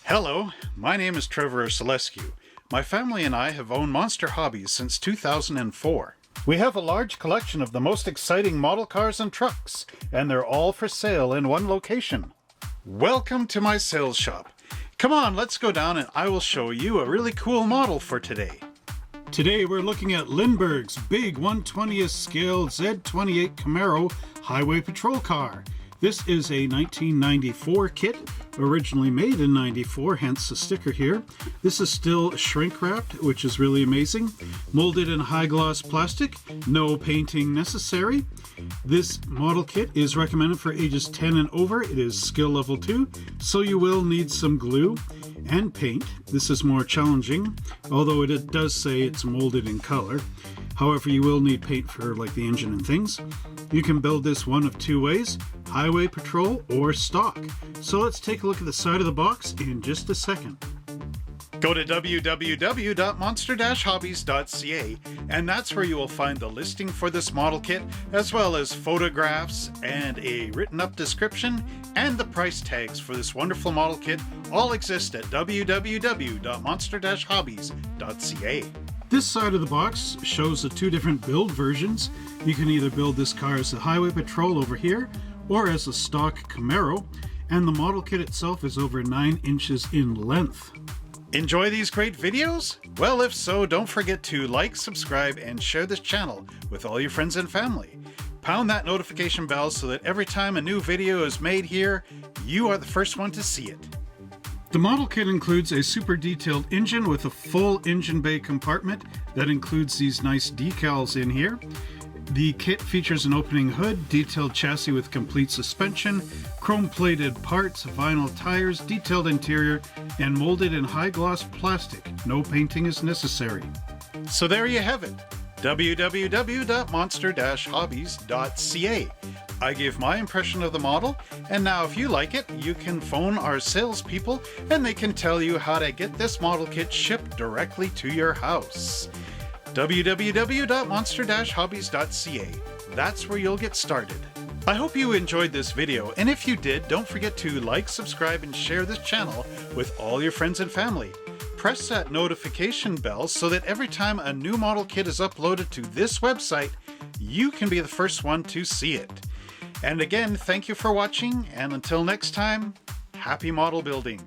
Hello, my name is Trevor Selescu. My family and I have owned Monster Hobbies since 2004. We have a large collection of the most exciting model cars and trucks, and they're all for sale in one location. Welcome to my sales shop. Come on, let's go down and I will show you a really cool model for today. Today we're looking at Lindberg's big 1/20th scale Z28 Camaro highway patrol car. This is a 1994 kit, originally made in 94, hence the sticker here. This is still shrink wrapped, which is really amazing. Molded in high gloss plastic, no painting necessary. This model kit is recommended for ages 10 and over. It is skill level 2, so you will need some glue and paint. This is more challenging, although it does say it's molded in color. However, you will need paint for like the engine and things. You can build this one of two ways, highway patrol or stock. So let's take a look at the side of the box in just a second. Go to www.monster-hobbies.ca and that's where you will find the listing for this model kit, as well as photographs and a written up description, and the price tags for this wonderful model kit all exist at www.monster-hobbies.ca. This side of the box shows the two different build versions. You can either build this car as the highway patrol over here or as a stock Camaro, and the model kit itself is over 9 inches in length. Enjoy these great videos? Well, if so, don't forget to like, subscribe, and share this channel with all your friends and family. Pound that notification bell so that every time a new video is made here, you are the first one to see it. The model kit includes a super detailed engine with a full engine bay compartment that includes these nice decals in here. The kit features an opening hood, detailed chassis with complete suspension, chrome-plated parts, vinyl tires, detailed interior, and molded in high-gloss plastic. No painting is necessary. So there you have it, www.monster-hobbies.ca. I gave my impression of the model, and now if you like it, you can phone our salespeople and they can tell you how to get this model kit shipped directly to your house. www.monster-hobbies.ca. That's where you'll get started. I hope you enjoyed this video, and if you did, don't forget to like, subscribe, and share this channel with all your friends and family. Press that notification bell so that every time a new model kit is uploaded to this website, you can be the first one to see it. And again, thank you for watching, and until next time, happy model building.